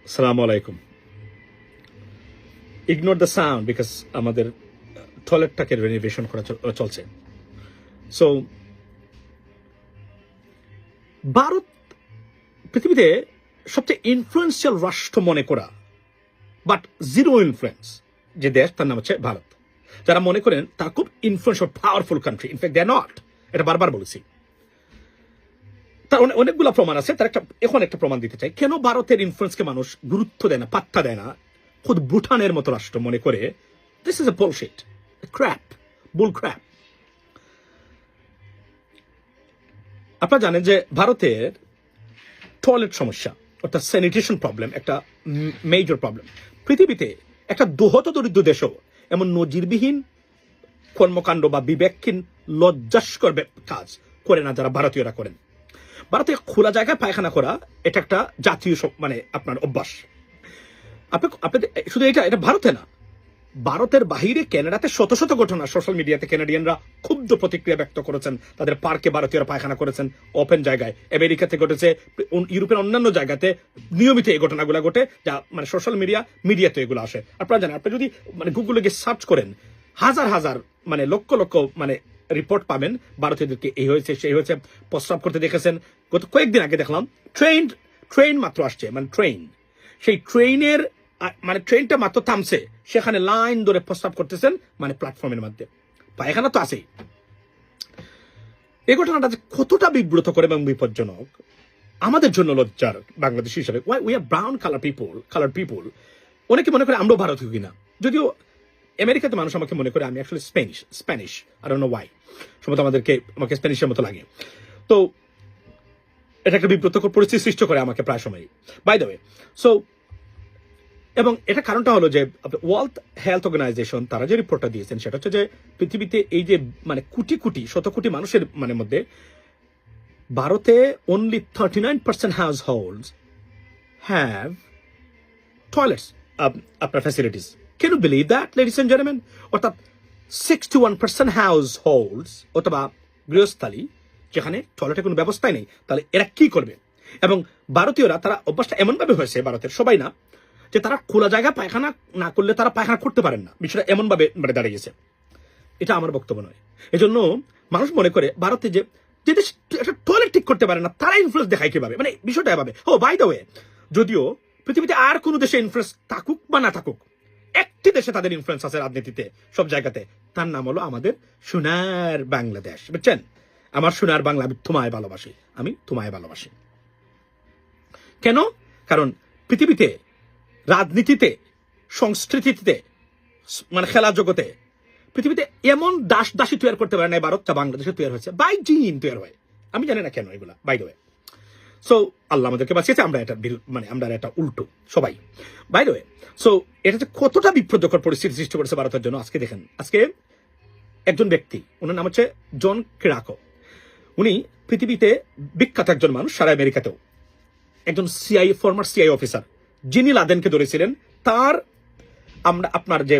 Assalamu alaikum. Ignore the sound because আমাদের টয়লেটটাকে renovation করা চলছে। সো ভারত পৃথিবীতে সবচেয়ে ইনফ্লুয়েন্সিয়াল রাষ্ট্র মনে করা বাট জিরো ইনফ্লুয়েন্স যে দেশ তার নাম হচ্ছে ভারত। যারা মনে করেন তারা খুব influential powerful country, in fact they are not. এটা বারবার বলেছি। তার অনেকগুলো প্রমাণ আছে। তার এখন একটা প্রমাণ দিতে চাই কেন ভারতের ইনফ্লুয়েন্সকে মানুষ গুরুত্ব দেয় না, পাত্তা দেয় না। খুদ ভুটানের মতো রাষ্ট্র মনে করে this is a bullshit, crap, bull crap. আপনারা জানেন যে ভারতের টয়লেট সমস্যা অর্থাৎ স্যানিটেশন প্রবলেম একটা মেজর প্রবলেম। পৃথিবীতে একটা দোহত দরিদ্র দেশও এমন নজিরবিহীন কর্মকাণ্ড বা বিবেকহীন লজ্জাস্কর কাজ করে না যারা ভারতীয়রা করেন। ভারতে খোলা জায়গায় পায়খানা করা এটা একটা জাতীয় মানে আপনার অভ্যাস। আপনি শুধু এটা ভারতে না, ভারতের বাহিরে ক্যানাডাতে শত শত ঘটনা সোশ্যাল মিডিয়াতে ক্যানাডিয়ানরা ক্ষুব্ধ প্রতিক্রিয়া ব্যক্ত করেছেন। তাদের পার্কে ভারতীয়রা পায়খানা করেছেন ওপেন জায়গায়। আমেরিকাতে ঘটেছে, ইউরোপের অন্যান্য জায়গাতে নিয়মিত এই ঘটনাগুলো ঘটে, যা মানে সোশ্যাল মিডিয়াতে এগুলো আসে। আপনারা জানেন, আপনি যদি মানে গুগলে গিয়ে সার্চ করেন হাজার হাজার মানে লক্ষ লক্ষ মানে রিপোর্ট পাবেন ভারতীয়দেরকে এই হয়েছে সেই হয়েছে, প্রস্রাব করতে দেখেছেন। গত কয়েকদিন আগে দেখলাম ট্রেন মাত্র আসছে, মানে সেই ট্রেনের মানে ট্রেনটা মাত্র থামছে, সেখানে লাইন ধরে প্রস্তাব করতেছেন মানে প্ল্যাটফর্মের মধ্যে। পায়খানা তো আছেই। এই ঘটনাটা যে কতটা বিব্রত করে এবং বিপজ্জনক আমাদের জন্য লজ্জার বাংলাদেশ হিসাবে। We are brown colour people. অনেকে মনে করে আমরাও ভারতীয় কিনা, যদিও আমেরিকাতে মানুষ আমাকে মনে করে আমি actually Spanish. I don't know Y. সম্ভবত আমাকে স্প্যানিশের মতো লাগে। তো এটা একটা বিব্রতকর পরিস্থিতি সৃষ্টি করে আমাকে প্রায় সময়ই, বাই দ্য ওয়ে। সো এবং এটা কারণটা হলো যে ওয়ার্ল্ড হেলথ অর্গানাইজেশন তারা যে রিপোর্টটা দিয়েছেন সেটা হচ্ছে যে পৃথিবীতে এই যে মানে শত কোটি মানুষের মানে মধ্যে ভারতে only 39% households have toilets, আপনার facilities. Can you believe that, ladies and gentlemen? অর্থাৎ 61% households অথবা গৃহস্থালী যেখানে টয়লেটের কোনো ব্যবস্থাই নেই, তাহলে এরা কি করবে? এবং ভারতীয়রা তারা অভ্যাসটা এমনভাবে হয়েছে, ভারতের সবাই না, যে তারা খোলা জায়গায় পায়খানা না করলে তারা পায়খানা করতে পারেন না। বিষয়টা এমনভাবে মানে দাঁড়িয়েছে। এটা আমার বক্তব্য নয়। এজন্য মানুষ মনে করে ভারতে যে একটা টয়লেট ঠিক করতে পারে না তারা ইনফ্লুয়েন্স দেখায় কিভাবে, মানে বিষয়টা এভাবে। ও বাই দ্য ওয়ে, যদিও পৃথিবীতে আর কোনো দেশে ইনফ্লুয়েন্স থাকুক বা না থাকুক, একটি দেশে তাদের ইনফ্লুয়েন্স আছে রাজনীতিতে সব জায়গাতে, তার নাম হলো আমাদের সোনার বাংলাদেশ। বুঝছেন? আমার সোনার বাংলা, আমি তোমায় ভালোবাসি। কেন? কারণ পৃথিবীতে রাজনীতিতে, সংস্কৃতিতে, মানে খেলা জগতে পৃথিবীতে এমন দাসী তৈরি করতে পারে না ভারত, যা বাংলাদেশে তৈরি হয়েছে। বাই জিন তৈরি হয়। আমি জানি না কেন এগুলা, বাই দ্য ওয়ে। সো আল্লাহ আমাদেরকে বাঁচিয়েছে, আমরা এটা উল্টো সবাই, বাই দ্য ওয়ে। সো এটা যে কতটা বিপজ্জনক পরিস্থিতি সৃষ্টি করেছে ভারতের জন্য আজকে দেখেন। আজকে একজন ব্যক্তি, ওনার নাম হচ্ছে জন কিরাকো। উনি পৃথিবীতে বিখ্যাত একজন মানুষ, সারা আমেরিকাতেও একজন ফর্মার সিআই অফিসার, যিনি লাদেনকে ধরেছিলেন। তার আপনার যে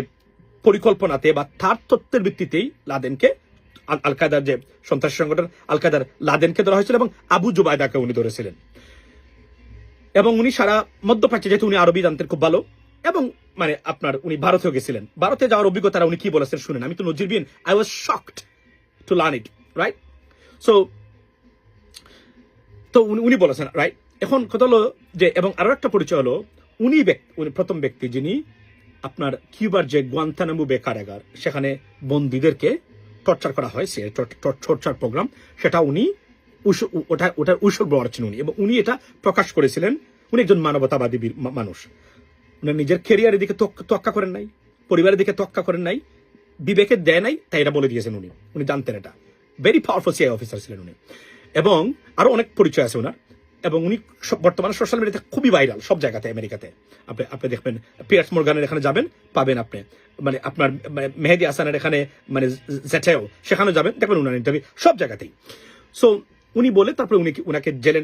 পরিকল্পনাতে বা তার তত্ত্বের ভিত্তিতেই লাদেনকে, আল কায়দার যে সন্ত্রাসী সংগঠন আল কায়দার, লাদেনকে ধরা হয়েছিল এবং আবু জুবাইদাকে উনি ধরেছিলেন। এবং উনি সারা মধ্যপ্রাচ্যে, যেহেতু উনি আরবি জানতেন খুব ভালো, এবং মানে আপনার উনি ভারতেও গেছিলেন। ভারতে যাওয়ার অভিজ্ঞতা উনি কি বলেছেন শুনেন। আমি তো নজিরবিহীন, I was shocked to learn it, right? তো উনি বলেছেন, রাইট? এখন কথা হলো যে, এবং আরো একটা পরিচয় হলো, উনি প্রথম ব্যক্তি যিনি আপনার কিউবার যে গুয়ান্তানামো বে কারাগার, সেখানে বন্দীদেরকে টর্চার করা হয়, সে টর্চার প্রোগ্রাম, সেটা উনি ওটার উৎসর্গ করেছেন উনি, এবং উনি এটা প্রকাশ করেছিলেন। উনি একজন মানবতাবাদী মানুষ। উনি নিজের ক্যারিয়ারের দিকে তোয়াক্কা করেন নাই, পরিবারের দিকে তোয়াক্কা করেন নাই, বিবেকে দেয় নাই, তাই এটা বলে দিয়েছেন উনি জানতেন এটা। ভেরি পাওয়ারফুল সিআই অফিসার ছিলেন উনি। এবং আরো অনেক পরিচয় আছে ওনার। এবং উনি বর্তমানে সোশ্যাল মিডিয়াতে খুবই ভাইরাল সব জায়গাতে, আমেরিকাতে। আপনি দেখবেন পিয়ার্স মর্গানের এখানে যাবেন, পাবেন আপনি, মানে আপনার মেহেদি হাসানের এখানে মানে জেটেও, সেখানেও যাবেন, দেখবেন উনার ইন্টারভিউ সব জায়গাতেই। সো উনি বলে তারপরে উনাকে জেলে,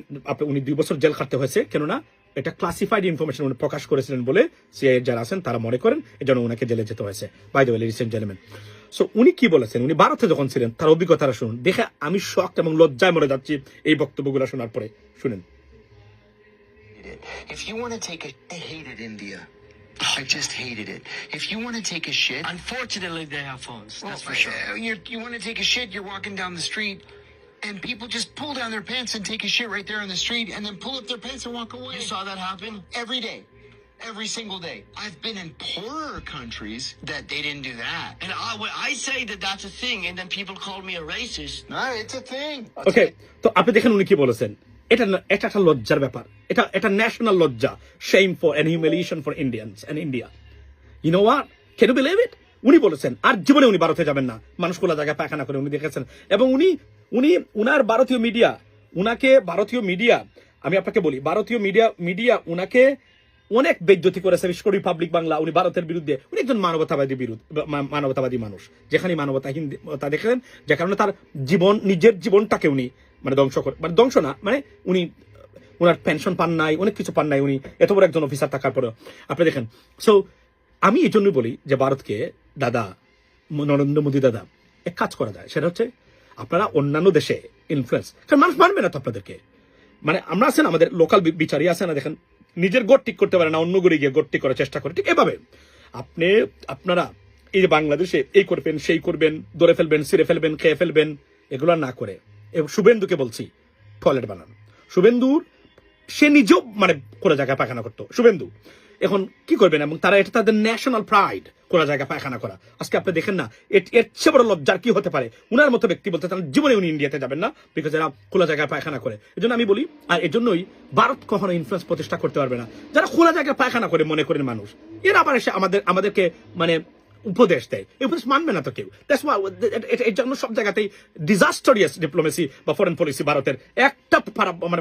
উনি 2 বছর জেল খাটতে হয়েছে, কেননা এটা ক্লাসিফাইড ইনফরমেশন উনি প্রকাশ করেছিলেন বলে সিআইএ যারা আছেন তারা মনে করেন, এজন্য উনাকে জেলে যেতে হয়েছে। By the way, ladies and gentleman, so উনি কি বলেছেন, উনি ভারতে যখন ছিলেন তার অভিজ্ঞতাটা শুনুন। দেখে আমি শকড এবং লজ্জায় মরে যাচ্ছি এই বক্তব্যগুলো শোনার পরে। শুনেন। If you want to take a, I hated India. I just hated it. If you want to take a shit, Unfortunately, they have phones. That's for well, sure. you want to take a shit, you're walking down the street, and people just pull down their pants and take a shit right there on the street, and then pull up their pants and walk away. You saw that happen? Every day. Every single day. I've been in poorer countries that they didn't do that. And when I say that that's a thing, and then people call me a racist. No, it's a thing. ওকে, তো আপনি দেখেন উনি কি বলেছেন। এটা এটা একটা লজ্জার ব্যাপার, এটা এটা ন্যাশনাল লজ্জা, shame for and humiliation for Indians and India. You know what, can you believe it? উনি বলেছেন আর জীবনে উনি ভারতে যাবেন না, মানুষ খোলা জায়গায় পায়খানা করে উনি দেখেছেন। এবং উনার ভারতীয় মিডিয়া, আমি আপনাকে বলি, ভারতীয় মিডিয়া উনাকে অনেক বেজ্জতি করেছে, বিশেষ করে রিপাবলিক বাংলা। উনি ভারতের বিরুদ্ধে, উনি একজন মানবতাবাদী মানুষ, যেখানে মানবতা দেখলেন, যে কারণে তার নিজের জীবনটাকে উনি ধ্বংস না, উনি ওনার পেনশন পান নাই, অনেক কিছু পান নাই, উনি এত বড় একজন অফিসার থাকার পরেও। আপনি দেখেন, সো আমি এই জন্যই বলি যে ভারতকে দাদা, নরেন্দ্র মোদী দাদা, এক কাজ করা যায়, সেটা হচ্ছে আপনারা অন্যান্য দেশে ইনফ্লুয়েন্স, কারণ মানুষ মানবে না তো আপনাদেরকে। আমরা আছেন, আমাদের লোকাল বিচারই আছে না, দেখেন নিজের গোট ঠিক করতে পারে না, অন্য করে গিয়ে গোট ঠিক করার চেষ্টা করে। ঠিক এভাবে আপনারা এই যে বাংলাদেশে এই করবেন, সেই করবেন, ধরে ফেলবেন, ছিঁড়ে ফেলবেন, খেয়ে ফেলবেন, এগুলো না করে শুভেন্দুকে বলছি টয়লেট বানান। শুভেন্দুর সে নিজেও খোলা জায়গায় পায়খানা করতো শুভেন্দু, এখন কি করবেন? এবং তারা এটা তাদের ন্যাশনাল প্রাইড, খোলা জায়গায় পায়খানা করা। আজকে আপনি দেখেন না, এর চেয়ে বড় লজ্জার কি হতে পারে? উনার মতো ব্যক্তি বলতে চান জীবনে উনি ইন্ডিয়াতে যাবেন না, বিকজ এরা খোলা জায়গায় পায়খানা করে। এই জন্য আমি বলি, আর এর জন্যই ভারত কখনো ইনফ্লুয়েন্স প্রতিষ্ঠা করতে পারবে না। যারা খোলা জায়গায় পায়খানা করে মনে করেন মানুষ, এরা আবার এসে আমাদেরকে উপদেশ দেয়, এই উপদেশ মানবে না তো কেউ। এর জন্য সব জায়গাতেই ডিজাস্টারিয়াস ডিপ্লোমেসি বা ফরেন পলিসি ভারতের। একটা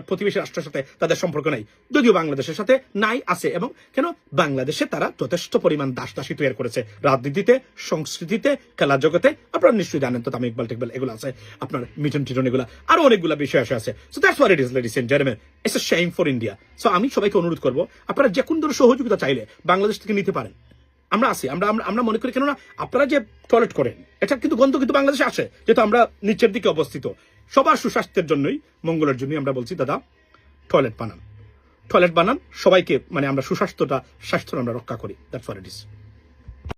প্রতিবেশী রাষ্ট্রের সাথে তাদের সম্পর্ক নাই, যদিও বাংলাদেশের সাথে নাই, আছে। এবং কেন? বাংলাদেশে তারা যথেষ্ট পরিমাণ দাসদাসী তৈরি করেছে, রাজনীতিতে, সংস্কৃতিতে, খেলা জগতে। আপনারা নিশ্চয়ই জানেন তো, তামিল ইকবাল টেকবাল এগুলো আছে, আপনার মিটন টিটন, এগুলো আরো অনেকগুলো বিষয় আছে। So that's what it is, ladies and gentleman, it's a shame for India. So আমি সবাইকে অনুরোধ করবো, আপনারা যে কোন ধরনের সহযোগিতা চাইলে বাংলাদেশ থেকে নিতে পারেন। আমরা আছি, আমরা মনে করি, কেননা আপনারা যে টয়লেট করেন, এটা কিন্তু গন্ধ কিন্তু বাংলাদেশে আসে, যেহেতু আমরা নিচের দিকে অবস্থিত। সবার সুস্বাস্থ্যের জন্যই, মঙ্গলের জন্যই আমরা বলছি দাদা টয়লেট বানান, সবাইকে আমরা স্বাস্থ্যটা আমরা রক্ষা করি। That's what it is.